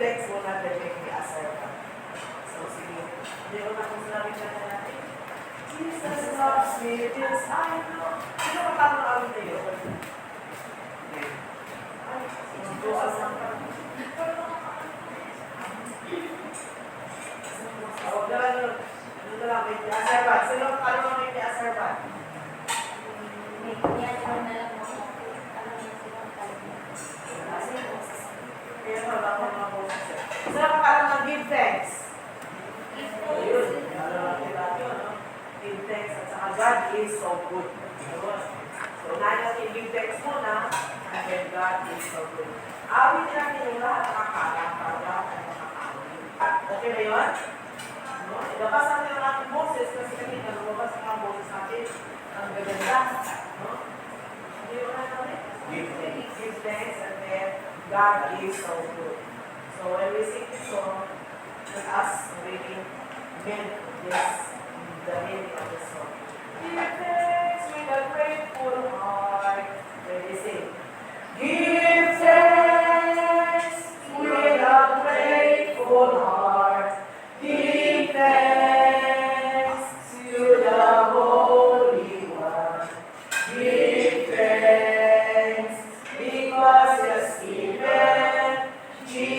thanks muna kay assertive. So, sige. Hindi ko na kung sinabi ka na natin. Jesus loves me, this I know. Sino matang alam tayo? Ay, magbukas lang ka. Huwag na lang, ano na lang, may assertive. Sino matang may assertive? Kaya wala ko mga boses. Sino matang mag-give thanks? Ayun, give thanks at saka God is so good. So, unahin natin give thanks muna, and then God is so good. Awit natin yung lahat ng akala para lahat ay makakawin. Okay na yun? No? Ilabas natin ang ating boses kasi kanina lumabas ang mga boses natin. Ang gaganda. No? Hindi mo na natin? Give thanks and then God is so good. So, when we sing this song, let us really meant this, the meaning of the song. Give thanks with a grateful heart. When we sing, give thanks with a grateful heart. Give thanks to the Holy One. Give thanks because He has given Jesus.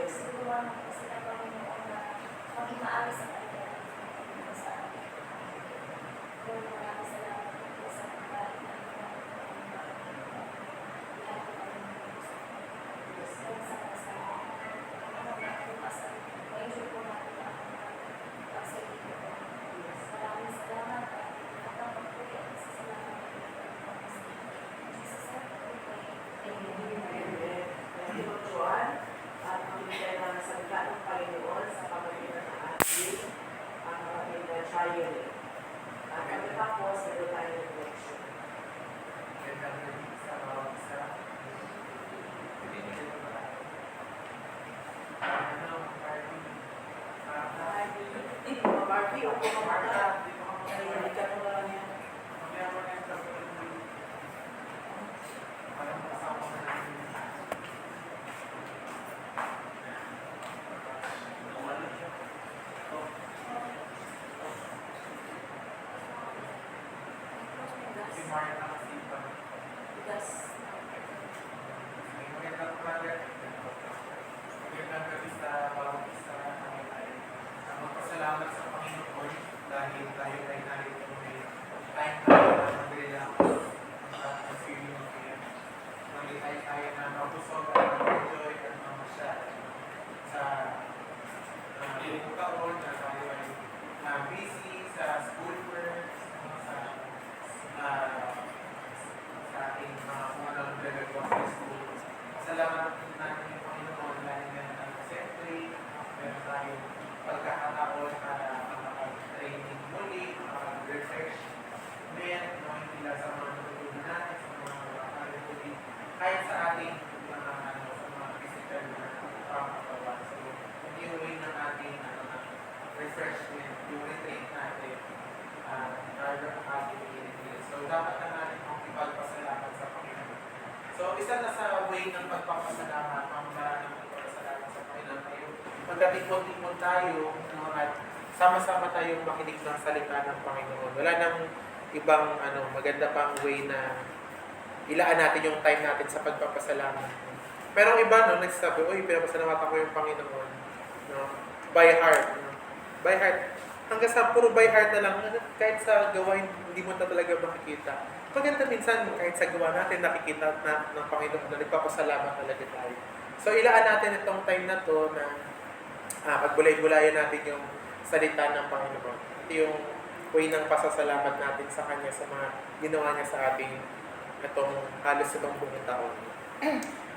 Turuan mo kasi na Panginoon na maging maayos sa kanila sa atin. Lord, maraming salamat po sa pagkain na ito. Lahat ng aming gusto. Lord, sa kasama. Ano na po kasi, ma-enjoy po natin ang pagsalita ko. Maraming salamat at nakatapag po yan sa salamat po. Jesus, Amen. Tinutuan at magbigay ng salita ng Panginoon sa pamamagitan ng ating kapatid na Chayone. At pagkatapos, meron tayo ng lecture. Barbie, upo ka muna. Ay, ka mo lang yan. Salamat sa Panginoon dahil tayo ay narito may time tayo na mag-relax at mag-feeling okay. Nalitay tayo na mabusog at mag-enjoy at mamasyal sa ilang taon na tayo ay busy sa school work, sa ating mga kung anong gagagawa sa school. Salamat natin yung Panginoon dahil meron tayong assembly, meron tayong pagkakataon para makapag-training muli, makapag-refreshment, hindi lang sa mga natutunan natin, sa mga makapag-muli, kahit sa ating mga sa mga physical na pangkatawan. So, yung way ng ating refreshment, yung retreat natin, para ang ating pinigil. So, dapat na natin ipagpasalamat sa Panginoon. So, isa na sa way ng pagpapasalamat, pamamaraan ng pagpapasalamat sa Panginoon tayo. Magkatipon-tipon tayo, at sama-sama tayong makinig ng salita ng Panginoon. Wala nang ibang maganda pang way na ilaan natin yung time natin sa pagpapasalamat. Pero ang iba, nagsasabi, uy, pinapasalamatan ko yung Panginoon. By heart. By heart. Hanggang sa puro by heart na lang, kahit sa gawain, hindi mo na talaga makikita. Maganda minsan, kahit sa gawa natin, nakikita na ng Panginoon na nagpapasalamat talaga tayo. So, ilaan natin itong time na to na pagbulay-bulayan natin yung salita ng Panginoon. Ito yung way ng pasasalamat natin sa Kanya sa mga ginawa niya sa ating halos itong buong taon.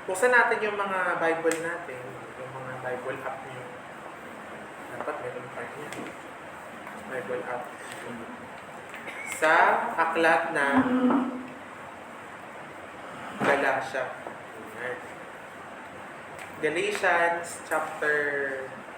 Buksan natin yung mga Bible natin, yung mga Bible app niyo. Dapat meron pa niya. Bible app. Sa aklat na Galatia. Galatians chapter 2.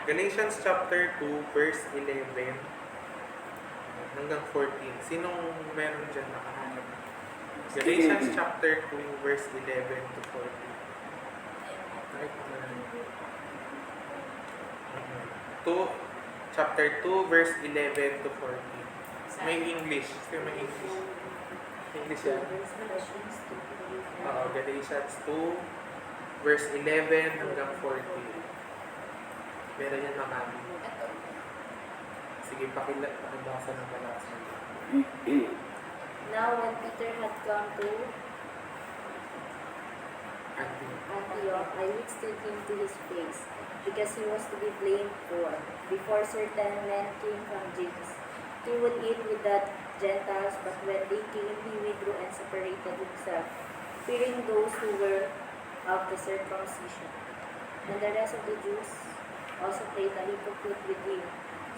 Galatians chapter 2 verse 11 hanggang 14. Sinong meron dyan nakahanap? Galatians chapter 2 verse 11 to 14. Right? Chapter 2 verse 11 to 14. May English. May English. English yan. Galatians 2 verse 11 hanggang 14. Meron yan makami. Sige, pakibasa ng balasa. Now when Peter had come to Antioch, I withstood him to his face, because he was to be blamed for. Before certain men came from James, he would eat with the Gentiles, but when they came, he withdrew and separated himself, fearing those who were of the circumcision. And the rest of the Jews also played a hypocrite with him,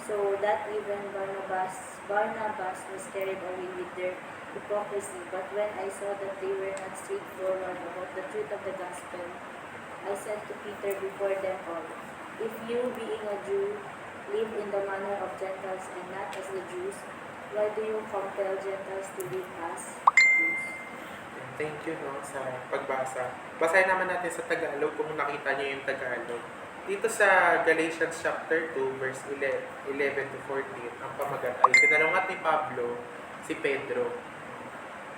so that even Barnabas was carried away with their hypocrisy. But when I saw that they were not straightforward about the truth of the gospel, I said to Peter before them all, if you, being a Jew, live in the manner of Gentiles and not as the Jews, why do you compel Gentiles to live as Jews? Thank you sa pagbasa. Basahin naman natin sa Tagalog kung nakita niyo yung Tagalog. dito sa Galatians chapter 2, verse 11 to 14, ang pamagat ay sinalungat ni Pablo si Pedro.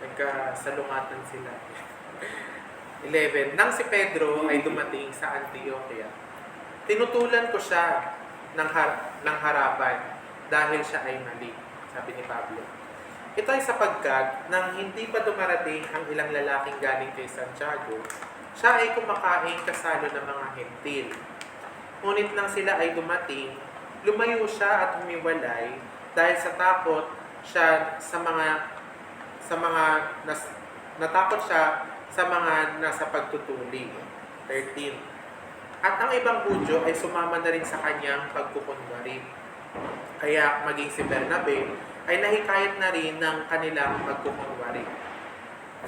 Nagkasalungatan sila. 11. Nang si Pedro ay dumating sa Antioquia, tinutulan ko siya ng harapan dahil siya ay mali, sabi ni Pablo. Ito ay sapagkat nang hindi pa dumarating ang ilang lalaking galing kay Santiago, siya ay kumakain kasalo ng mga hentil. Ngunit nang sila ay dumating, lumayo siya at humiwalay dahil sa takot siya natakot siya sa mga nasa pagtutuli. 13. At ang ibang Hudyo ay sumama na rin sa kanyang pagkukunwari. Kaya maging si Bernabe ay nahikayat na rin ng kanilang pagkukunwari.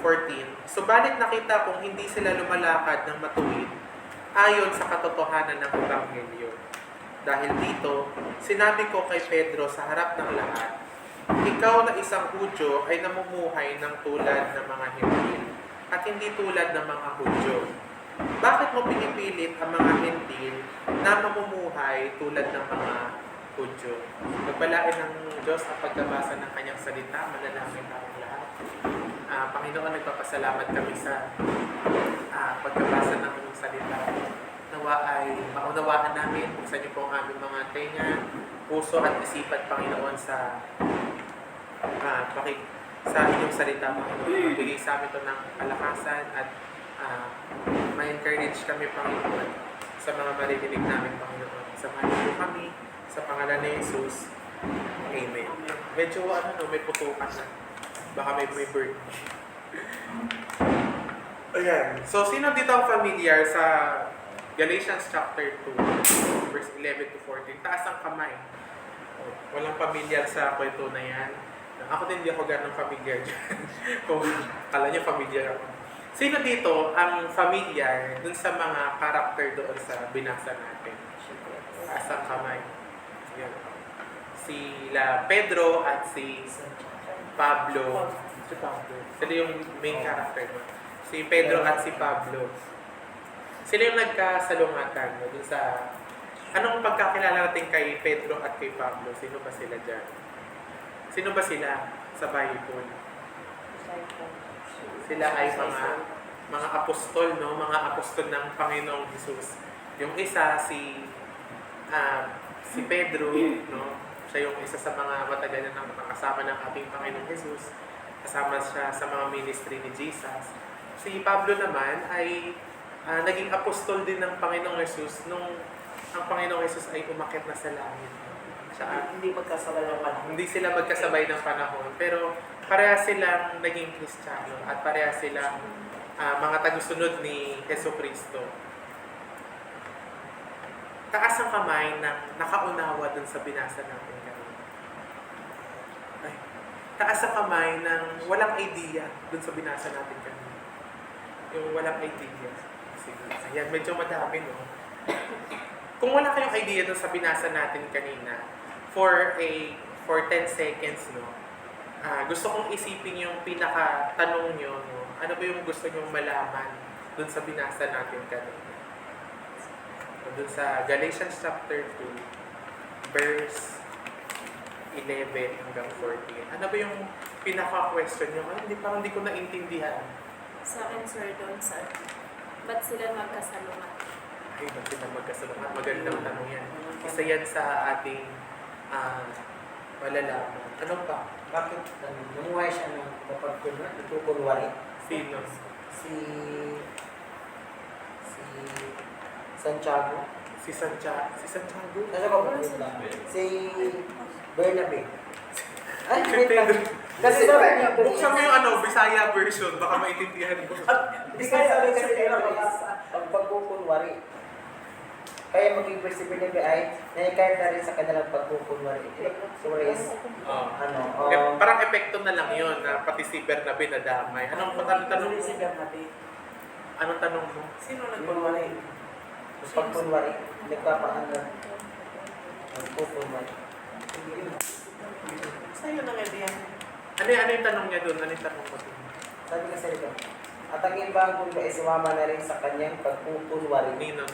14. Subalit nakita kong hindi sila lumalakad ng matuwid ayon sa katotohanan ng Ebanghelyo. Dahil dito, sinabi ko kay Pedro sa harap ng lahat, ikaw na isang Hudyo ay namumuhay ng tulad ng mga Hentil at hindi tulad ng mga Hudyo. Bakit mo pinipilit ang mga Hentil na mamumuhay tulad ng mga Hudyo? Nagpalain ng Diyos ang pagkabasa ng kanyang salita, manalangin tayong lahat. Panginoon, nagpapasalamat kami sa pagkabasa ng inyong salita. Nawa ay maunawaan namin, buksan niyo po ang aming mga tenga, puso at isipan, Panginoon, sa inyong salita, Panginoon. Magbigay sa amin ito ng kalakasan at ma-encourage kami, Panginoon, sa mga maririnig namin, Panginoon. Samahan niyo kami sa pangalan ni Jesus. Amen. Medyo may putukan na. Baka may bird. Ayan. So, sino dito ang familiar sa Galatians chapter 2, verse 11 to 14? Taas ang kamay. Walang familiar sa kwento na yan. Ako din, hindi ako ganang familiar dyan. Kung kala niyo familiar ako. Sino dito ang familiar dun sa mga karakter doon sa binasa natin? Taas ang kamay. Yan. Sila Pedro at si Pablo. Sila yung main character mo. Si Pedro at si Pablo. Sila yung nagkasalungatan dun sa... Anong pagkakilala natin kay Pedro at kay Pablo? Sino ba sila dyan? Sino ba sila sa Bible? Sila ay mga apostol, no? Mga apostol ng Panginoong Jesus. Yung isa si Pedro, no? Siya yung isa sa mga matagal na kasama ng ating Panginoong Jesus. Kasama siya sa mga ministry ni Jesus. Si Pablo naman ay naging apostol din ng Panginoong Jesus nung ang Panginoong Jesus ay umakyat na sa langit. Hindi magkasabay ng panahon. Hindi sila magkasabay ng panahon, pero pareha silang naging Kristiyano at pareha silang mga tagusunod ni Jesucristo. Taas ang kamay ng nakaunawa dun sa binasa natin kanina. Taas ang kamay ng walang idea dun sa binasa natin kanina. Yung walang idea. Sige. Ayan, medyo madami, no? Kung wala kayong idea dun sa binasa natin kanina, for 10 seconds, no? Gusto kong isipin yung pinaka-tanong nyo, no? Ano ba yung gusto nyong malaman dun sa binasa natin kanina? Dun sa Galatians chapter 2, verse 11 hanggang 14. Ano ba yung pinaka-question nyo? Hindi ko naintindihan. Sa akin, sir, doon sa ba't sila magkasalungat? Ay, ba't sila magkasalungat? Magandang tanong yan. Isa yan sa ating malalaman. Ano pa? Bakit namuhay siya ng nagkukunwari? Sino? Si Santiago. Si Santiago? Nasa ko ba? Si Bernabe. Ay, wait lang. Kasi Buksan mo yung Bisaya version, baka maintindihan mo. Bisaya kasi nila ang pagkukunwari. Kaya maging si Bernabe ay nahikayat na rin sa kanilang pagkukunwari. So, Parang epekto na lang yun, na pati si Bernabe nadamay. Anong tanong mo? Si Bernabe. Anong tanong mo? Sino nagkunwari? pagkunwari, nagpapaangan. Nagpupunwari. Sa'yo na nga diyan. Ano yung tanong niya doon? Ano yung tanong mo doon? Sabi kasi ito, at ang ibang kung ay sumama na rin sa kanyang pagpupunwari. Nino.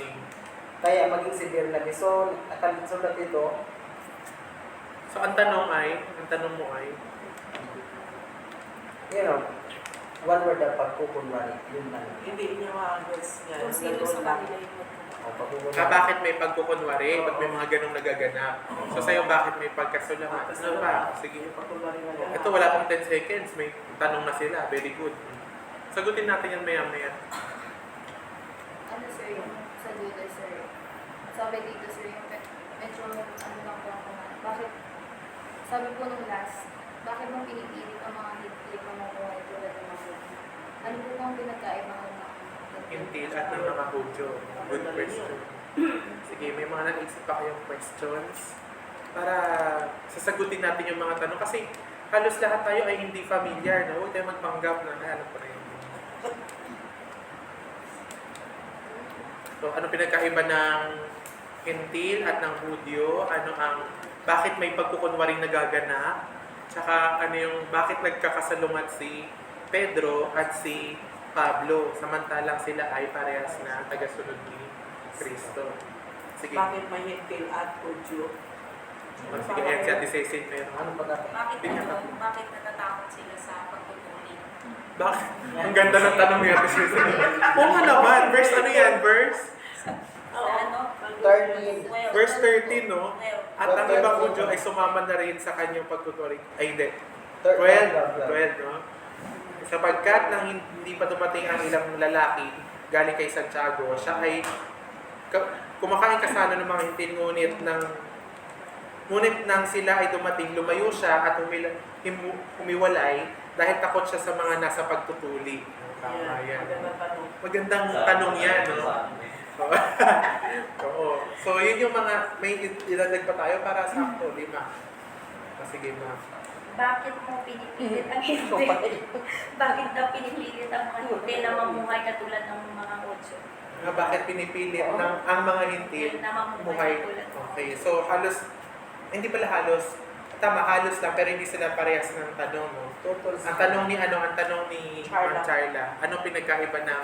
Kaya maging severe na. So, sulat ito, So, ang tanong mo ay, you know, one word ang pagkukunwari. Yun lang. Hindi niya ma-address niya. Kung sino sa kanila yung O, pagkukunwari. bakit may pagkukunwari? Ba't may mga ganong nagaganap? So, sa'yo, bakit may pagkasalamat? Ano ba? Sige. Ito, wala pang 10 seconds. May tanong na sila. Very good. Sagutin natin yan maya-maya. ano sir yung sa duda sir? Sabi dito sir yung medyo ano lang po ako na. Bakit? Sabi po nung last, bakit mo pinipilit ang mga hit-clip na makuha tulad ng mga hit? Ano po bang pinagkaiba ng mga Hintil at ng mga Hudyo. Good question. Sige, may mga naisip pa kayong questions para sasagutin natin yung mga tanong. Kasi halos lahat tayo ay hindi familiar. No? Huwag tayo magpanggap na alam ko na yun. So, ano pinagkaiba ng hintil at ng Hudyo? Bakit may pagkukunwaring nagaganap? Tsaka ano yung, bakit nagkakasalungat si Pedro at si Pablo, samantalang sila ay parehas na tagasunod ni Kristo. Sige. Bakit may hintil at Hudyo? Sige, yan si Ate Cecil meron. Ano pa natin? bakit natatakot sila sa pagtutuli? Bakit? Ang ganda ng tanong ni Ate Cecil. Oo nga naman. Verse ano yan? Verse? Ano? 13. Verse 13, no? At ang ibang Hudyo ay sumama na rin sa kanyang pagtuturing. Ay, hindi. 12, no? Sapagkat nang hindi pa dumating ang ilang lalaki galing kay Santiago, siya ay kumakain kasama ng mga hintil, ngunit nang sila ay dumating, lumayo siya at humiwalay dahil takot siya sa mga nasa pagtutuli. Tama yan. Magandang tanong yan, no? Oo. So, yun yung mga, may ilalag pa tayo para sakto, 5. Sige, ma'am. Bakit mo pinipilit ang hindi? Bakit daw pinipilit ang mga hindi na mamuhay katulad ng mga otso? Bakit pinipilit ang mga hintil Na buhay? mamuhay katulad. Okay, so halos, hindi pala halos, tama, halos lang, pero hindi sila parehas ng tanong, no? Ang tanong ni Charla. Charla, anong pinagkaiba ng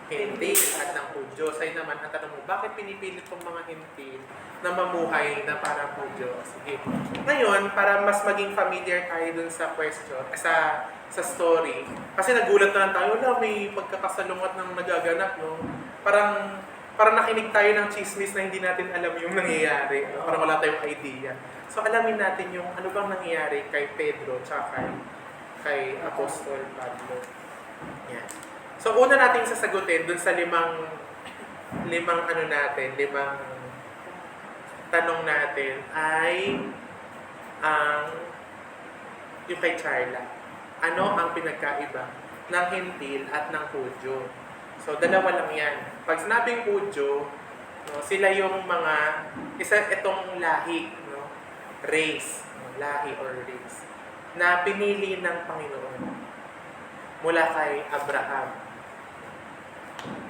hintil at ng Hudyo? Sa'yo naman, ang tanong mo, bakit pinipilit tong mga hintil na mamuhay na parang Hudyo? Sige. Ngayon, para mas maging familiar tayo dun sa question, sa story, kasi nagulat na lang tayo, wala, may pagkakasalungat ng nagaganap, no? Parang nakinig tayo ng chismis na hindi natin alam yung nangyayari. No? Parang wala tayong idea. So, alamin natin yung ano bang nangyayari kay Pedro tsaka kay Apostol Pablo. Yan. So, una nating sasagutin dun sa limang tanong natin ay yung kay Charla. Ano ang pinagkaiba ng hintil at ng Hudyo? So, dalawa lang yan. Pag sinabing Hudyo, no, sila yung itong lahi, no, race, no, lahi or race, na pinili ng Panginoon mula kay Abraham.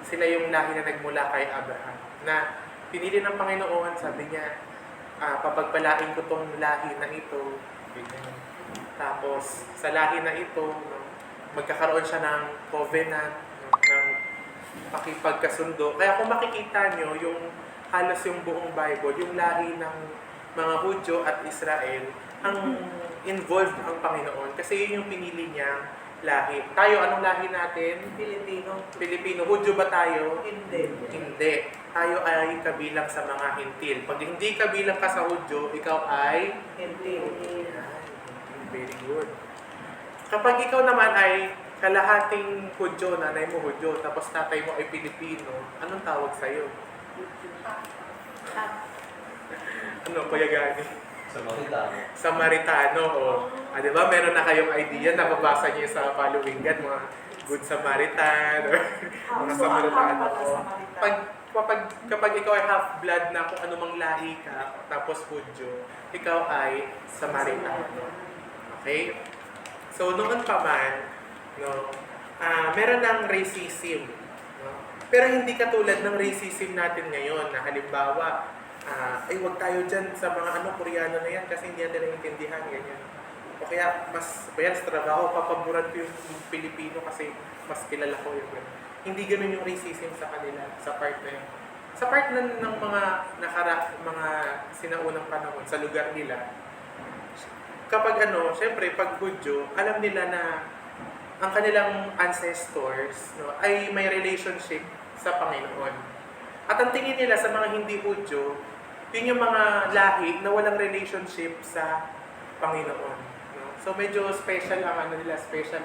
Sila yung lahi na nagmula kay Abraham. Na pinili ng Panginoon, sabi niya, papagpalain ko tong lahi na ito. Tapos, sa lahi na ito, no, magkakaroon siya ng covenant, no, ng pakipagkasundo. Kaya kung makikita nyo, yung halos yung buong Bible, yung lahi ng mga Hudyo at Israel, ang involved ang Panginoon. Kasi yun yung pinili niyang lahi. Tayo, anong lahi natin? Pilipino. Hudyo ba tayo? Hindi. Tayo ay kabilang sa mga hintil. Pag hindi kabilang ka sa Hudyo, ikaw ay Hintil. very good. Kapag ikaw naman ay kalahating Hudyo, nanay mo Hudyo, tapos tatay mo ay Pilipino, anong tawag sa'yo? Ano, Kuya Gani? Samaritano. Di ba? Meron na kayong idea, nababasa niyo sa following God, mga Good Samaritan, or mga Samaritano. Kapag ikaw ay half-blood na kung anumang lahi ka, tapos Hudyo, ikaw ay Samaritano. Okay? So, noon pa man, no, meron ng racism. No? Pero hindi katulad ng racism natin ngayon, na halimbawa, ay wag tayo dyan sa mga Koreano na yan kasi hindi natin naiintindihan, ganyan. O kaya, sa trabaho, papaboran ko yung Pilipino kasi mas kilala ko yung ganyan. Hindi ganun yung racism sa kanila, sa part na yun. sa part ng mga mga sinaunang panahon sa lugar nila, kapag syempre pag Hudyo, alam nila na ang kanilang ancestors ay may relationship sa Panginoon. At ang tingin nila sa mga hindi Hudyo, yun yung mga lahi na walang relationship sa Panginoon. No? So medyo special ang special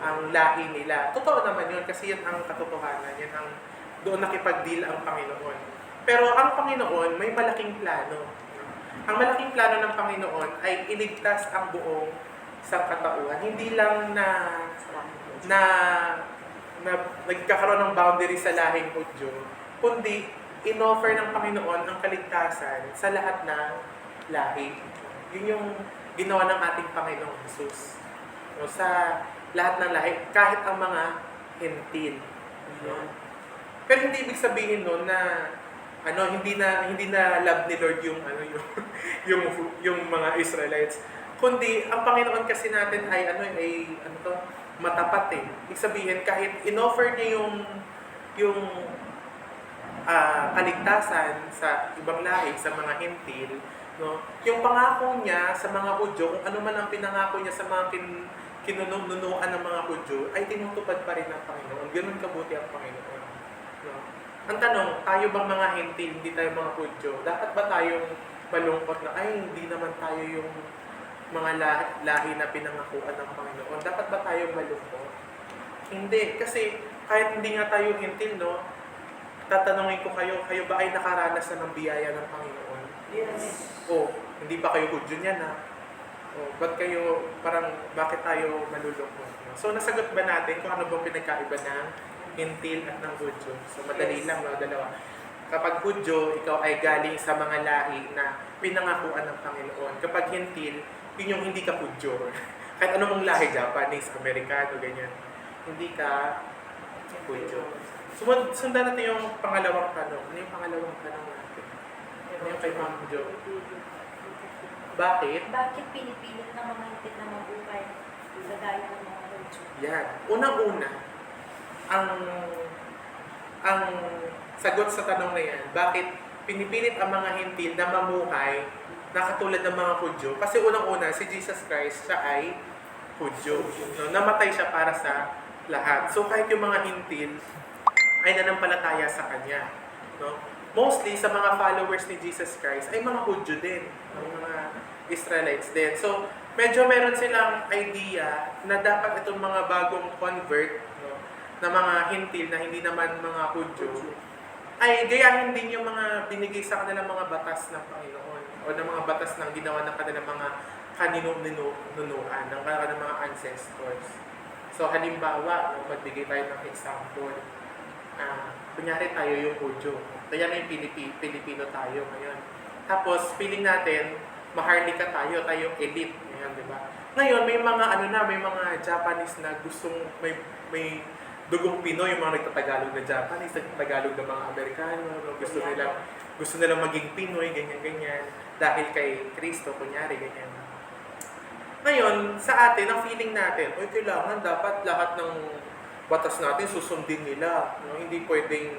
ang lahi nila. Totoo naman yun kasi yan ang katotohanan, yan ang doon nakipag-deal ang Panginoon. Pero ang Panginoon may malaking plano. Ang malaking plano ng Panginoon ay iligtas ang buong sangkatauhan. Hindi lang na nagkakaroon ng boundary sa lahing Hudyo, kundi in-offer ng Panginoon ang kaligtasan sa lahat ng lahi. Yun yung ginawa ng ating Panginoong Jesus. Sa lahat ng lahi, kahit ang mga hentil. Pero hindi ibig sabihin nun na hindi na love ni Lord yung yung mga Israelites. Kundi ang Panginoon kasi natin ay matapat eh. Ibig sabihin kahit inoffer niya yung kaligtasan sa ibang lahi, sa mga hentil, yung pangako niya sa mga Hudyo, kung ano man ang pinangako niya sa mga kinununuan ng mga Hudyo, ay tinutupad pa rin ng Panginoon. Ganun kabuti ang Panginoon. Ang tanong, tayo bang mga hentil, hindi tayo mga Hudyo? Dapat ba tayong malungkot na, ay hindi naman tayo yung mga lahi na pinangakuan ng Panginoon? Dapat ba tayong malungkot? Hindi, kasi kahit hindi nga tayo hentil, tatanungin ko kayo ba ay nakaranas na ng biyaya ng Panginoon? Yes. Hindi pa kayo Hudyo niyan bakit tayo malulungkot? So nasagot ba natin kung ano bang pinagkaiba ng hentil at ng Hudyo? So madali lang, dalawa. Kapag Hudyo, ikaw ay galing sa mga lahi na pinangakuan ng Panginoon. Kapag hentil, yun yung hindi ka Hudyo. Kahit ano mong lahi, Japanese, Amerikano, ganyan. Hindi ka Hudyo. Sundan natin yung pangalawang tanong. Ano yung pangalawang tanong natin? Ano yung kay Ma'am Jo? Bakit? Bakit pinipilit ng mga hintid na mabuhay sa gaya ng mga Hudyo? Yan. Unang-una, ang sagot sa tanong na yan, bakit pinipilit ang mga hentil na mamuhay na katulad ng mga Hudyo? Kasi unang-una, si Jesus Christ, siya ay Hudyo. Namatay siya para sa lahat. So kahit yung mga hentil ay nanampalataya sa Kanya. Mostly sa mga followers ni Jesus Christ ay mga Hudyo din, mga Israelites din. So medyo meron silang idea na dapat itong mga bagong convert na mga hentil na hindi naman mga Hudyo ay gayahin din yung mga binigay sa kanilang mga batas ng Panginoon o ng mga batas ng ginawa ng kanilang mga kaninunuan, ng kanilang mga ancestors. So halimbawa, magbigay tayo ng example. Kunyari tayo yung Hudyo. Kaya na yung Pilipino tayo ngayon. Tapos feeling natin, maharlika tayo elite. Ngayon, di ba? Ngayon, may mga may mga Japanese na gustong may dugong Pinoy, yung mga nagtatagalog na Japanese, nagtatagalog ng mga Amerikano, gusto nilang maging Pinoy, ganyan-ganyan, dahil kay Kristo, kunyari, ganyan. Ngayon, sa atin, ang feeling natin, kailangan dapat lahat ng batas natin susundin nila. Hindi pwedeng,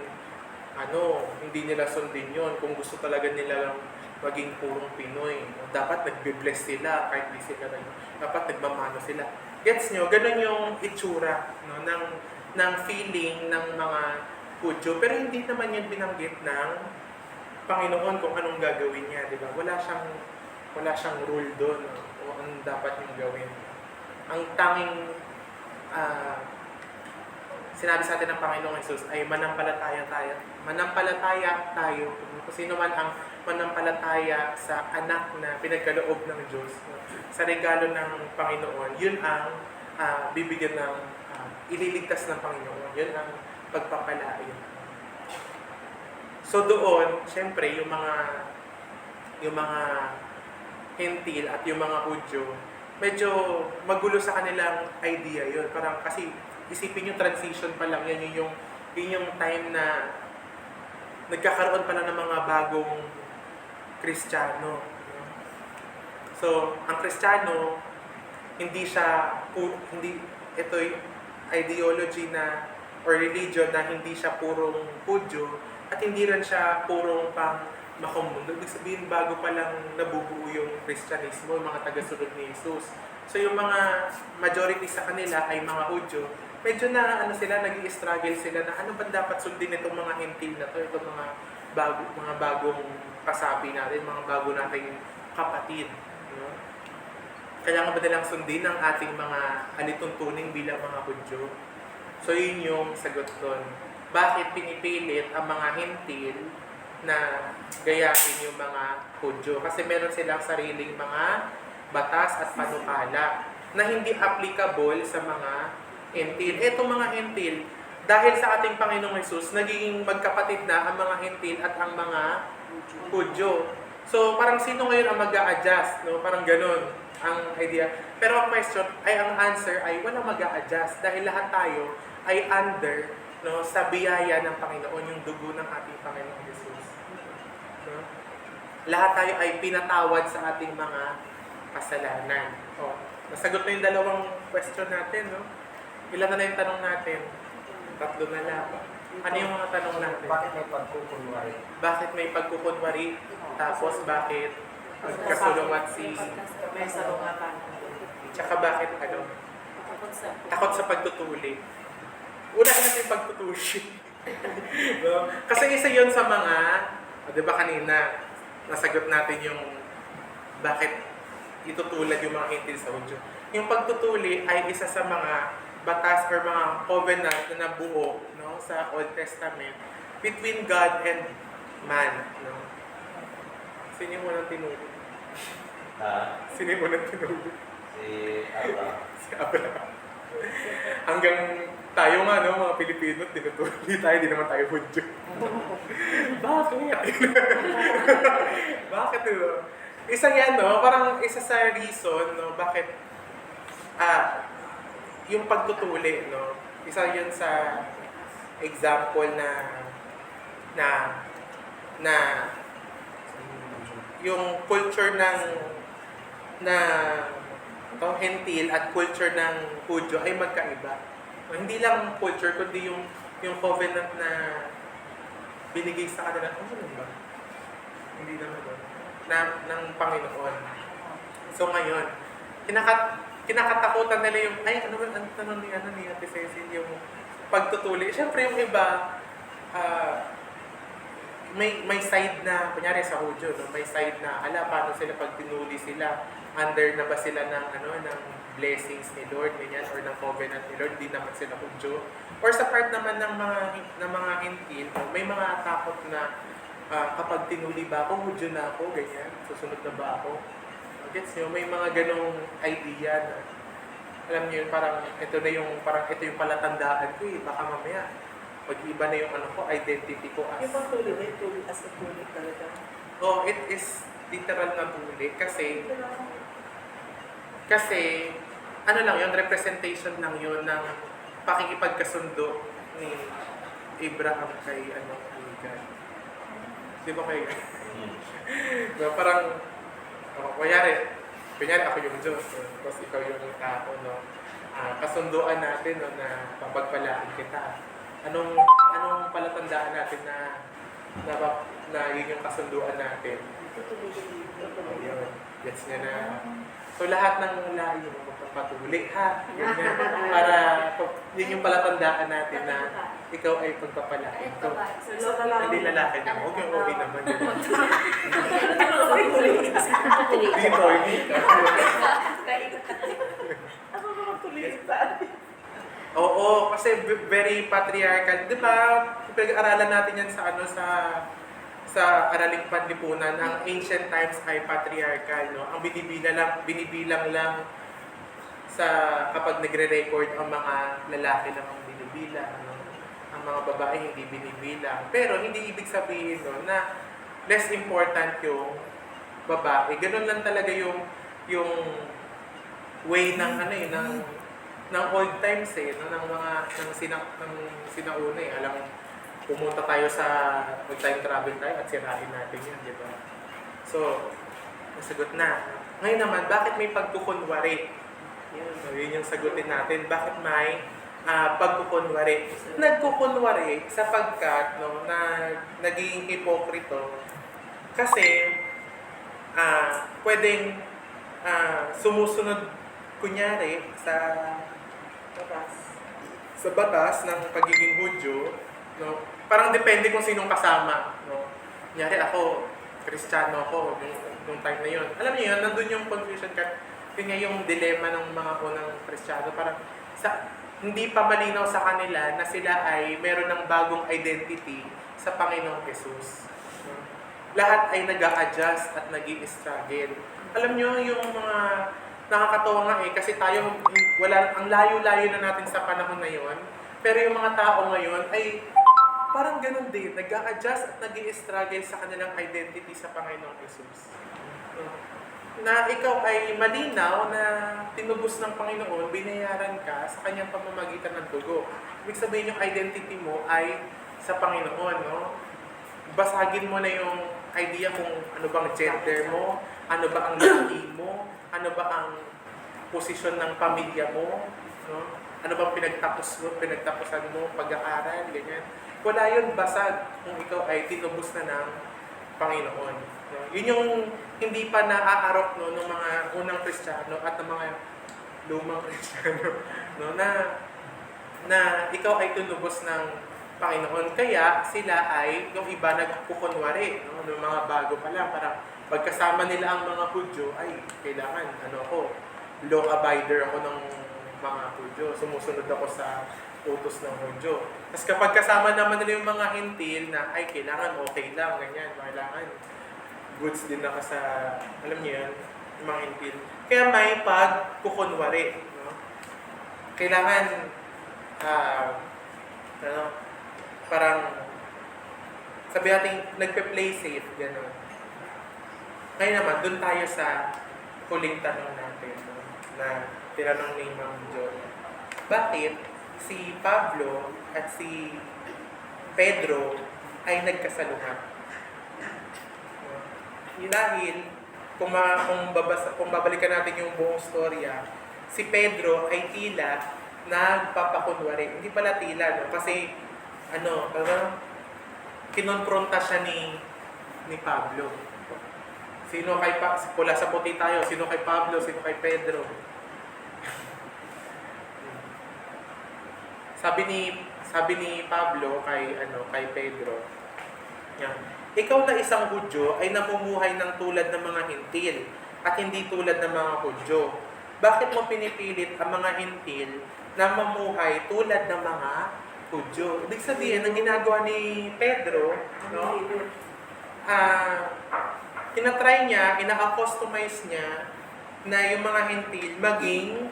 hindi nila sundin yon kung gusto talaga nila maging purong Pinoy. Dapat nagbe-bless sila, kahit di sila dapat nagmamano sila. Gets nyo? Ganun yung itsura ng feeling ng mga Hudyo. Pero hindi naman yun binanggit ng Panginoon kung anong gagawin niya, di ba? Wala siyang rule doon o anong dapat niyang gawin. Ang tanging sinabi sa atin ng Panginoong Jesus ay manampalataya tayo. Kung sino man ang manampalataya sa anak na pinagkaloob ng Diyos, sa regalo ng Panginoon, yun ang bibigyan ng ililigtas ng Panginoon. Yun ang pagpapalain. So doon, syempre, yung mga hentil at yung mga Hudyo, medyo magulo sa kanilang idea yun. Parang kasi isipin yung transition pa lang yan, yun yung time na nagkakaroon pa lang ng mga bagong Kristiyano. So, ang Kristiyano, ito ideology na or religion na hindi siya purong Hudyo at hindi rin siya purong pang makamundo. Ibig sabihin, bago pa lang nabubuo yung Kristyanismo, yung mga tagasunod ni Jesus. So yung mga majority sa kanila ay mga Hudyo, medyo na sila, nag-i-struggle sila na ano ba dapat sundin itong mga hintil na to, itong mga bagong kasapi natin, mga bago nating kapatid. No? Kailangan ba nilang sundin ang ating mga alituntunin bilang mga Hudyo? So yun yung sagot doon. Bakit pinipilit ang mga hintil na gayahin yung mga Hudyo? Kasi meron silang sariling mga batas at panukala na hindi applicable sa mga hintil. Etong mga hintil, dahil sa ating Panginoong Hesus, nagiging magkapatid na ang mga hintil at ang mga Hudyo. So parang sino ngayon ang mag-a-adjust? No? Parang ganun ang idea. Pero ang question ay, ang answer ay wala mag-a-adjust dahil lahat tayo ay under, no, sa biyaya ng Panginoon, yung dugo ng ating Panginoong Jesus. No? Lahat tayo ay pinatawad sa ating mga kasalanan. O, nasagot na yung dalawang question natin, no? Ilan na yung tanong natin? 3 na lang. Ano yung mga tanong natin? Bakit may pagkukunwari? Bakit may pagkukunwari? Tapos bakit kasulungat si... May salungatan. Tsaka bakit takot sa pagtutuli. Unahin natin yung pagtutuli. No? Kasi isa yun sa mga, di ba kanina, nasagot natin yung bakit itutulad yung mga hintil sa Hudyo. Yung pagtutuli ay isa sa mga batas or mga covenant na nabuo, no, sa Old Testament between God and man. No? Sino yung unang tinuli? Sino yung unang tinuli? Si Abraham. Si Abraham. Hanggang tayo nga, no, mga Pilipino, tinutuli tayo, di naman tayo Hudyo. Bakit? Bakit, no? Isa yan, no? Parang isa sa reason, no, bakit yung pagtutuli, no? Isa yun sa example na yung culture ng Hentil at culture ng Hudyo ay magkaiba. Hindi lang culture, kundi yung covenant na binigay sa kanila. Ano ba? Hindi naman ba? Ng Panginoon. So ngayon, kinakatakutan nila yung, ay, ano ni Ate Cecil, yung pagtutuli. Siyempre yung iba, may side na, kunyari sa Hudyo, no? May side na, paano sila pag tinuli sila, under na ba sila ng blessings ni Lord, ganyan, or ng covenant ni Lord, di naman sila Hudyo. Or sa part naman ng mga hintil, may mga takot na kapag tinuli ba ako, Hudyo na ako, ganyan, susunod na ba ako? Gets nyo? May mga ganong idea na, alam nyo yun, parang ito yung palatandaan ko baka mamaya, mag-iba na yung identity ko as... Yung bang tuli as a tuli talaga? Oh, it is literal na tuli kasi ano lang yun, representation lang yun ng pakikipagkasundo ni Abraham kay God. Di ba kayo? Diba, parang kunyari ako yung Diyos, tapos ikaw yung tao, no? Kasunduan natin, no, na papagpalaan kita. Anong palatandaan natin na yun yung kasunduan natin? Ayun, gets niya na. So lahat ng lahi mo magpapatuli, ha? Ganyan. Para yun yung palatandaan natin na ikaw ay pagpapalain ko. Hindi lalaki na, huwag yung okay naman. Dito, hindi ka. Ako naman tulitan. Oo, kasi very patriarchal. Di ba, pinag-aralan natin yan sa Araling Panlipunan, ang ancient times ay patriarchal, no? Ang binibilang lang sa kapag nagre-record ang mga lalaki lang ang binibilang, no? Ang mga babae hindi binibilang. Pero hindi ibig sabihin, no, na less important yung babae. Ganun lang talaga yung way ng ng old times no, ng sinauna Alam, pumunta tayo mag-time travel tayo at sirain natin yun, di ba? So, nasagot na. Ngayon naman, bakit may pagkukunwari? Yun yung sagutin natin. Bakit may pagkukunwari. Nagkukunwari sapagkat no, na naging hipokrito kasi pwedeng sumusunod kunyari sa batas ng pagiging Hudyo, no? Parang depende kung sinong kasama, no? Kunyari ako, Kristiyano ako nung time na yun. Alam niyo yun, nandun yung confusion yun nga yung dilema ng mga unang Kristiyano. Parang hindi pa malinaw sa kanila na sila ay meron ng bagong identity sa Panginoong Jesus. No? Lahat ay nag-a-adjust at nag-i-struggle. Alam niyo yung mga nakakatawa nga kasi tayo, ang layo-layo na natin sa panahon na yon. Pero yung mga tao ngayon ay parang ganun din, nag-a-adjust at nag-i-struggle sa kanilang identity sa Panginoong Jesus. Na ikaw ay malinaw na tinubos ng Panginoon, binayaran ka sa kanyang pamamagitan ng dugo. Ibig sabihin yung identity mo ay sa Panginoon, no? Basagin mo na yung idea kung ano bang gender mo, ano ba ang laki mo, ano ba ang posisyon ng pamilya mo, no? Ano bang pinagtapusan mo, pag-aaral, ganyan. Wala yun basag kung ikaw ay tinubos na ng Panginoon. No? Yun yung hindi pa naaarok no, ng mga unang Kristiyano at ng mga lumang Kristiyano, no? na ikaw ay tinubos ng Panginoon. Kaya sila ay, yung iba nagkukunwari, no? Yung mga bago pa lang, parang pagkasama nila ang mga Hudyo, ay kailangan, law abider ako ng mga Hudyo. Sumusunod ako sa utos ng Hudyo. Tapos kapag kasama naman nila yung mga Hintil na, ay kailangan okay lang, ganyan, kailangan goods din ako sa, alam niyo yan, yung mga Hintil. Kaya may pagkukunwari, no? Kailangan, parang, sabi natin, nagpe-play safe, gano'n. Ngayon naman, dun tayo sa huling tanong natin, no? Na tinanong ni Ma'am Joy. Bakit si Pablo at si Pedro ay nagkasaluhan? Dahil, kung babalikan natin yung buong storya, si Pedro ay tila nagpapakunwari. Hindi pala tila, no? Kasi, kinonfronta siya ni Pablo. Sino kay pula sa puti tayo, sino kay Pablo, sino kay Pedro? Sabi ni Pablo kay Pedro, ikaw na isang Hudyo ay namumuhay ng tulad ng mga Hintil at hindi tulad ng mga Hudyo. Bakit mo pinipilit ang mga Hintil na mamuhay tulad ng mga Hudyo? Ibig sabihin, ang ginagawa ni Pedro, no? Tinatry niya, ina-customize niya na yung mga Hintil maging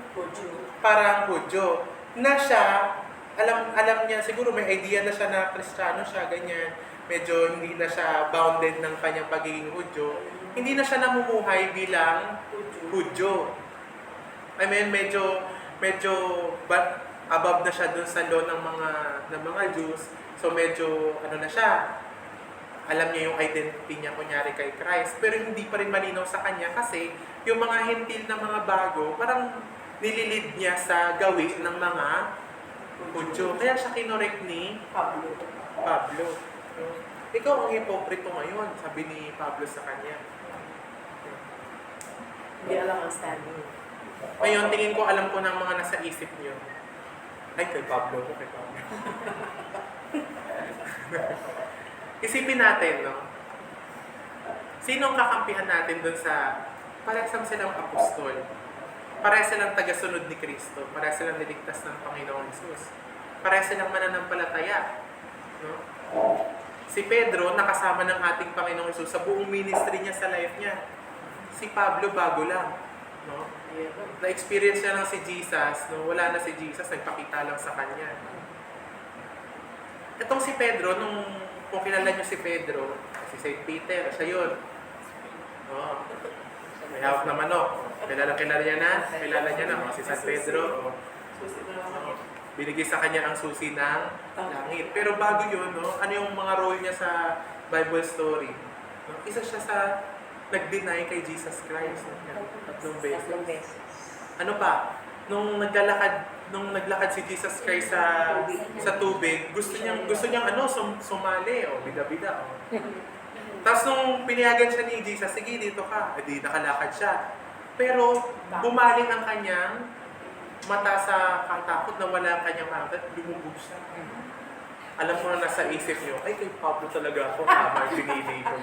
parang Hudyo. Na siya, alam niya, siguro may idea na siya na Kristiyano siya, ganyan. Medyo hindi na siya bounded ng kanyang pagiging Hudyo. Hindi na siya namumuhay bilang Hudyo. I mean, medyo above na siya dun sa law ng mga Jews. So medyo, na siya, alam niya yung identity niya, kunyari kay Christ, pero hindi pa rin malinaw sa kanya kasi yung mga Hintil na mga bago, parang nililid niya sa gawin ng mga Hudyo. Kaya siya kinorek ni Pablo. Ikaw ang hipokrito ngayon, sabi ni Pablo sa kanya. Hindi alam ang standing. Ngayon, tingin ko alam ko ng mga nasa isip niyo. Ay, kay Pablo. Isipin natin, no? Sino ang kakampihan natin dun sa parehas silang apostol? Parehas silang tagasunod ni Kristo. Parehas silang niligtas ng Panginoong Jesus. Parehas silang mananampalataya. No? Si Pedro, nakasama ng ating Panginoong Jesus sa buong ministry niya sa life niya. Si Pablo, bago lang. No? Na-experience niya lang si Jesus. No? Wala na si Jesus, nagpakita lang sa kanya. Itong si Pedro, kung kilala niyo si Pedro, si St. Peter, siya yun. Oh. May hawak na manok. Kilala niya na. Si San Pedro. Binigay sa kanya ang susi ng langit. Pero bago yun, no, ano yung mga role niya sa Bible story? No? Isa siya sa nag-deny kay Jesus Christ. 3 beses. Ano pa? Nung naglalakad nung naglakad si Jesus Christ sa tubig, gusto niyang sumali, bida-bida. Tapos nung pinayagan siya ni Jesus, sige dito ka, di nakalakad siya. Pero bumaling ang kanyang mata sa katakot na wala ang kanyang mata, lumubog siya. Alam mo na nasa isip niyo, ay kay Pablo talaga ako, tama yung pinili ko.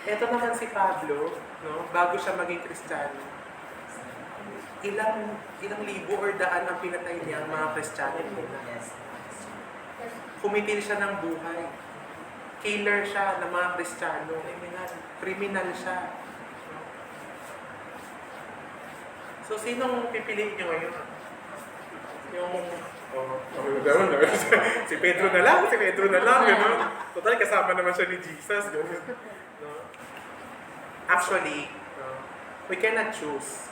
Ito naman si Pablo, no, bago siya maging Kristiyano, ilang libo or daan ang pinatay niya ang mga Kristiyano. Kumitil siya ng buhay. Killer siya ng mga Kristiyano. Kriminal siya. So, sinong pipiliin niyo ngayon? Si Pedro na lang, gano'n. Total, kasama naman siya ni Jesus, gano'n. No? Actually, we cannot choose.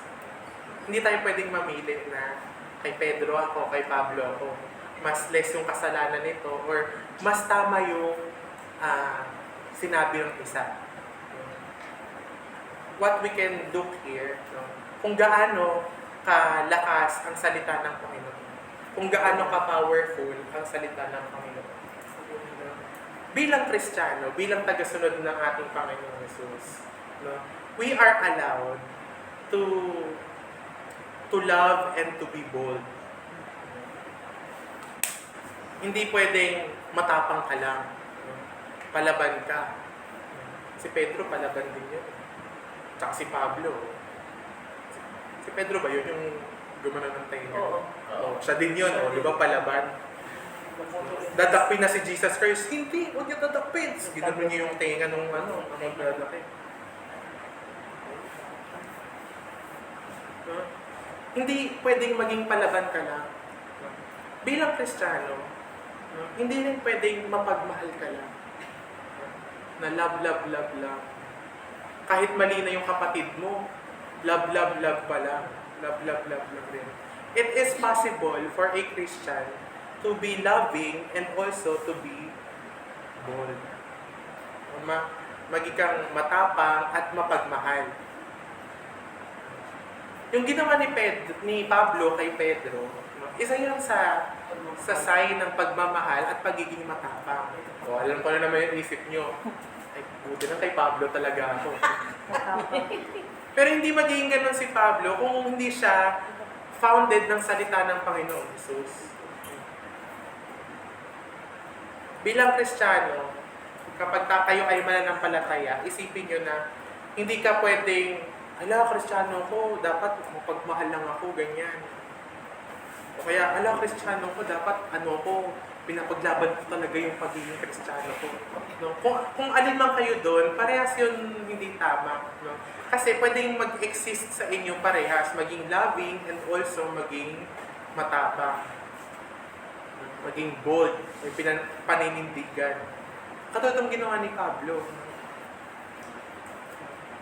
Hindi tayo pwedeng mamili na kay Pedro ako, kay Pablo ako. Mas less yung kasalanan nito or mas tama yung sinabi ng isa. What we can look here, no? Kung gaano kalakas ang salita ng Panginoon. Kung gaano ka-powerful ang salita ng Panginoon. Bilang Kristiyano, bilang tagasunod ng ating Panginoon Jesus, no? We are allowed to love and to be bold. Hindi pwedeng matapang ka lang. Palaban ka. Si Pedro, palaban din yun. Tsaka si Pablo. Si Pedro ba yun yung gumana ng tayo niya? Oo. Siya din yun, di ba, palaban? Dadakpin na si Jesus Christ. Hindi, huwag niya dadakpin. Ginanon niya yung tenga nung maglalaki. Hindi pwedeng maging palaban ka lang. Bilang Kristiyano, hindi rin pwedeng mapagmahal ka lang. Na love. Kahit mali na yung kapatid mo, love pa lang. Love rin. It is possible for a Christian to be loving and also to be bold. Maging kang matapang at mapagmahal. Yung ginawa ni Pablo kay Pedro, isa yun sa sign ng pagmamahal at pagiging matapang. Alam ko na naman yung isip nyo. Ay, buti na kay Pablo talaga ako. Pero hindi magiging ganun si Pablo kung hindi siya founded ng salita ng Panginoong Jesus. Bilang Kristiyano, kapag kayo ay mananampalataya, isipin nyo na hindi ka pwedeng, Kristiyano ko, dapat mapagmahal lang ako, ganyan. O kaya, Kristiyano ko, dapat pinapaglaban ko talaga yung pagiging Kristiyano ko. No? Kung alin man kayo doon, parehas yun hindi tama. No? Kasi pwedeng mag-exist sa inyo parehas, maging loving and also maging matapang. Maging bold, may paninindigan. Katulad ng ginawa ni Pablo.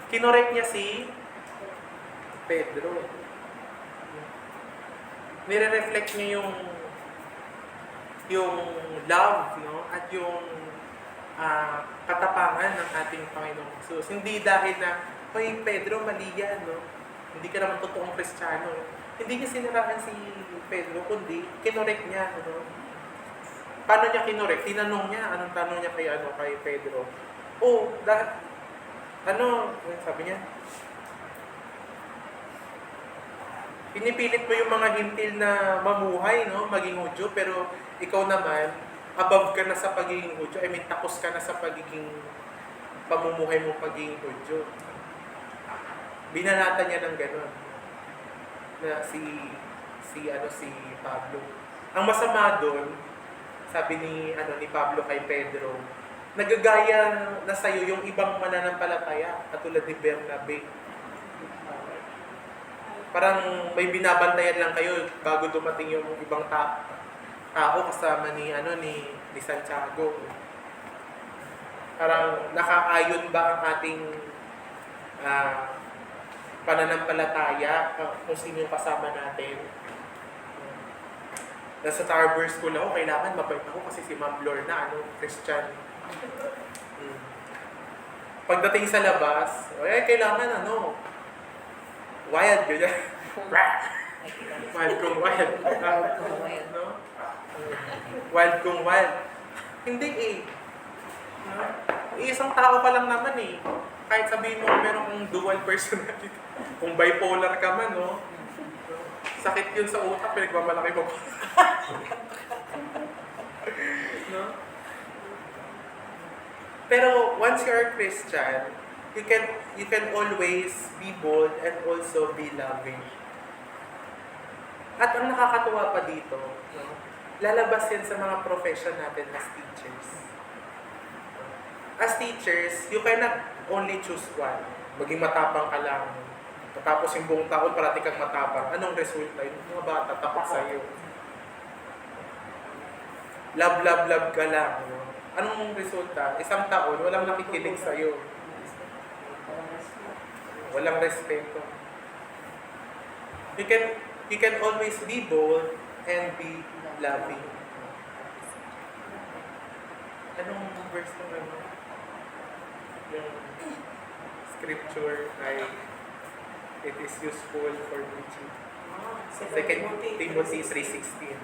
Kinorek niya si Pedro. Nire-reflect niya yung love, no? At yung katapangan ng ating Panginoong Jesus. Hindi dahil na, hoy Pedro, mali yan, no? Hindi ka naman totoong Kristiyano. Hindi niya siniraan si Pedro, kundi kinorek niya, no? Paano niya kinorek? Tinanong niya, anong tanong niya kay Pedro? Sabi niya? Pinipilit mo yung mga hintil na mamuhay, no? Maging Hudyo, pero ikaw naman, above ka na sa pagiging Hudyo. Tapos ka na sa pagiging pamumuhay mo pagiging Hudyo. Binanatan niya ng gano'n. Na si Pablo. Ang masama doon, sabi ni Pablo kay Pedro, nagagaya na sa'yo yung ibang mananampalataya, katulad ni Bernabe. Parang may binabantayan lang kayo bago dumating yung ibang tao kasama ni Santiago. Parang nakaayon ba ang ating pananampalataya kung sino yung kasama natin? Nasa Tarbers School ako, kailangan mabait ako kasi si Ma'am Lorna, Christian. Pagdating sa labas, kailangan wild, ganyan. Wild kung wild. No? Wild kung wild. Hindi eh. No? Isang tao ka lang naman eh. Kahit sabihin mo meron kong dual personality. Kung bipolar ka man, no? Sakit yun sa utak, pinagmamalaki mo. No? Pero once you're a Christian, you can always be bold and also be loving. At ang nakakatuwa pa dito, no? Lalabas yan sa mga profession natin as teachers. As teachers, you cannot only choose one. Maging matapang ka lang. Tapos yung buong taon, parati kang matapang. Anong resulta? Yung mga bata, takot sa'yo. Love, love, love ka lang. No? Anong resulta? Isang taon, walang nakikinig sa'yo. Walang respeto. You can always be bold and be loving. Anong verse ng ano? Yung scripture ay it is useful for preaching. 2 Timothy 3:16.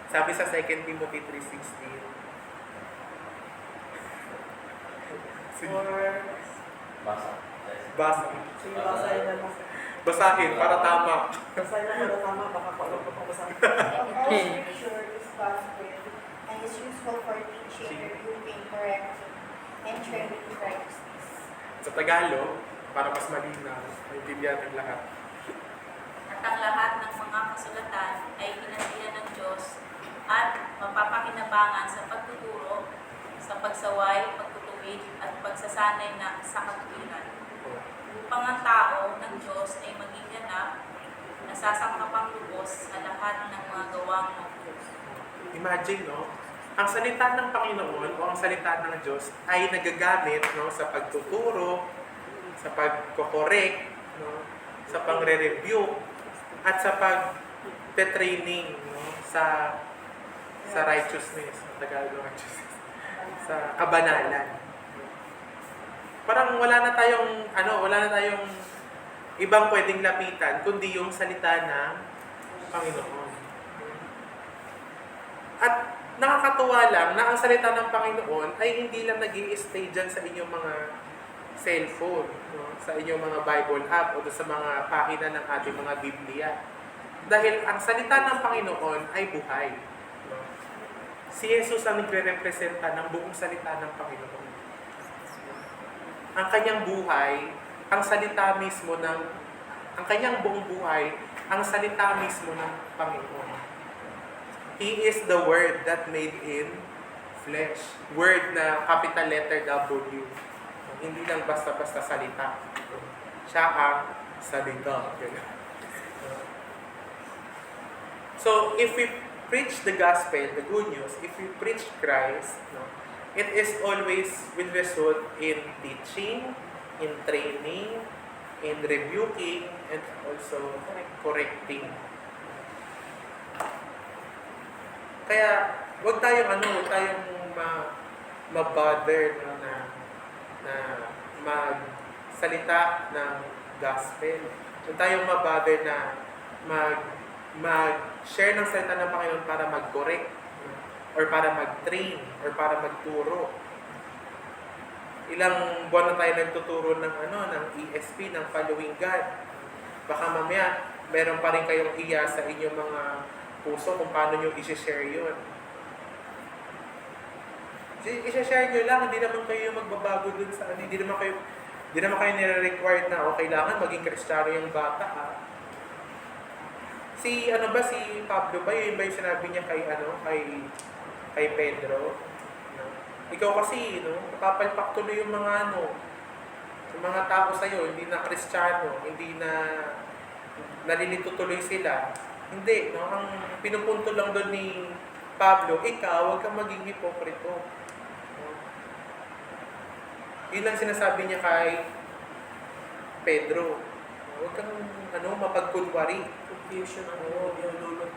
Sabi sa 2 Timothy 3:16. Or, Basa. Basa. sige, basahin na lang. Basahin para tama. Basahin na para tama, baka kung ano pa pang basahin. And all scripture is God's word and is useful for teaching, rebuking, correcting, and training in righteousness. Sa Tagalog, para mas malinaw, maintindihan ng lahat. At ang lahat ng mga kasulatan ay hinandihan ng Diyos at mapapakinabangan sa pagtuturo, sa pagsaway, pagtutuwid, at pagsasanay na sa katuwiran. Upang ang tao ng Diyos ay maging ganap, nasasangkapang lubos sa lahat ng mga gawang ng Diyos. Imagine, no? Ang salita ng Panginoon o ang salita ng Diyos ay nagagamit, no, sa pagtuturo, sa pagko-correct, no, sa pagre-review, at sa pag-training, no, sa righteousness, sa Tagalog righteousness, sa kabanalan. Parang wala na tayong ibang pwedeng lapitan kundi yung salita ng Panginoon. At nakakatuwa lang na ang salita ng Panginoon ay hindi lang nag-i-stay dyan sa inyong mga cellphone, no? Sa inyong mga Bible app o sa mga pahina ng ating mga Biblia. Dahil ang salita ng Panginoon ay buhay. No? Si Jesus ang nagre-representa ng buong salita ng Panginoon. Ang kanyang buhay, ang salita mismo ang kanyang buong buhay, ang salita mismo ng Panginoon. He is the Word that made in flesh. Word na capital letter W. Hindi lang basta-basta salita. Siya ang salita. So, if we preach the gospel, the good news, if we preach Christ, no, it is always will result in teaching, in training, in rebuking, and also correcting. Kaya, huwag tayong ma-bother na magsalita ng gospel. Huwag tayong ma-bother na mag-share ng salita ng Panginoon para mag-correct, or para mag-train, or para magturo. Ilang buwan na tayo nagtuturo ng ESP, ng Following God. Baka mamaya, meron pa rin kayong iya sa inyong mga puso kung paano nyo i-share yun. I-share nyo lang, hindi naman kayo magbabago dun sa hindi naman kayo nire-required na kailangan maging Kristiyano yung bata, ha? Si Pablo ba, yun ba yung sinabi niya kay Pedro? No? Ikaw kasi, kapalpak tuloy yung mga yung mga tao sa'yo, hindi na Kristiyano, hindi na nalilito tuloy sila. Hindi, no? Ang pinupunto lang doon ni Pablo, ikaw, huwag kang maging hipokrito. No? Yun lang sinasabi niya kay Pedro. Huwag kang mapagkunwari. Confusion yung lulot.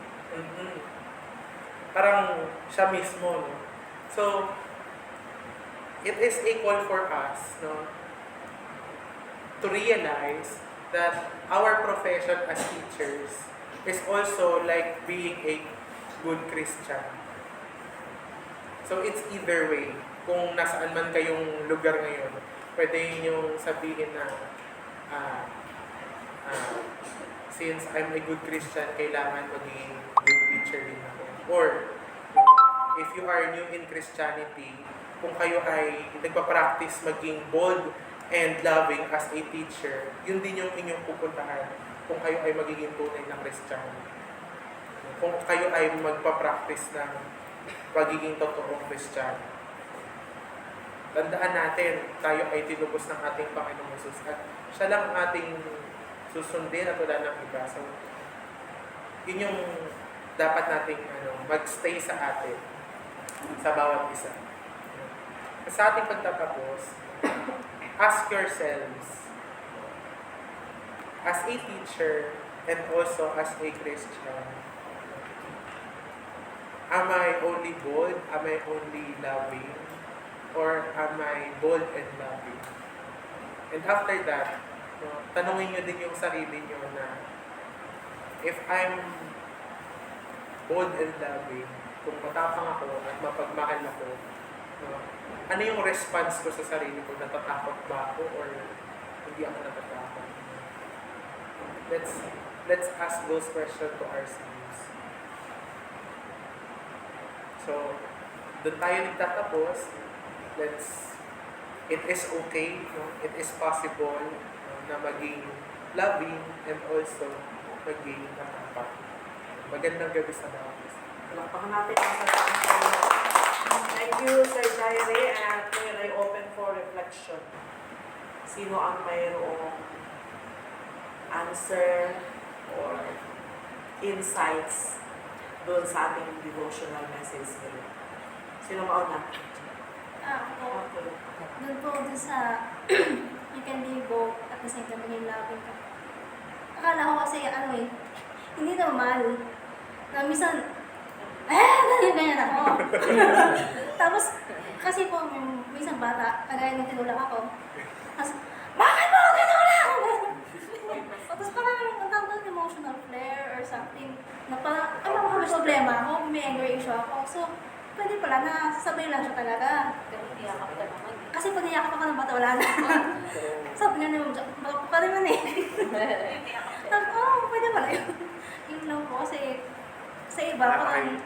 Parang siya mismo, no? So, it is a call for us, no, to realize that our profession as teachers is also like being a good Christian. So it's either way. Kung nasaan man kayong lugar ngayon, pwede nyo sabihin na since I'm a good Christian, kailangan maging good teacher din ako. Or if you are new in Christianity, kung kayo ay nagpa-practice maging bold and loving as a teacher, yun din yung inyong pupuntahan kung kayo ay magiging tunay ng Christian. Kung kayo ay magpa-practice ng pagiging totoong Christian. Tandaan natin, tayo ay tinubos ng ating Panginoong Jesus at siya lang ating susundin at wala ng iba. So, yun yung dapat nating mag-stay sa atin, sa bawat isa. Sa ating pagtatapos, ask yourselves, as a teacher and also as a Christian, am I only bold? Am I only loving? Or am I bold and loving? And after that, tanungin nyo din yung sarili nyo na if I'm bold and loving, kung matapang ako at mapagmahal ako, ano yung response ko sa sarili ko? Natatakot ba ako or hindi ako natatakot? Let's ask those questions to ourselves. So, doon tayo nagtatapos. It is okay, it is possible na maging loving and also maging matapat. Magandang gabi sa lahat. Palakpakan natin ang salamat sa inyo. Thank you, Sir Jaire, and ngayon ay open for reflection. Sino ang mayroong answer or insights doon sa ating devotional message ngayon? Sino mauna? Ako, Okay. doon po dun sa you can be both at the same time maging loving ka. Akala ko kasi hindi normal. Na minsan, ganyan ako. Tapos, kasi po, minsan bata, kagaya nung tinulak ako. Tapos, bakit mo ako tinulak? Tapos parang ang tawag doon, emotional flare or something. Na parang, may problema ako, may anger issue ako. So, pwede pala na sabay lang siya talaga. Pero iyakap ka naman. Kasi pag niyakap ako ng bata, wala na. Sabi nga naman, baka pa rin man eh. Sabi ko, pwede pala yun. Yun lang po kasi sa iba, parang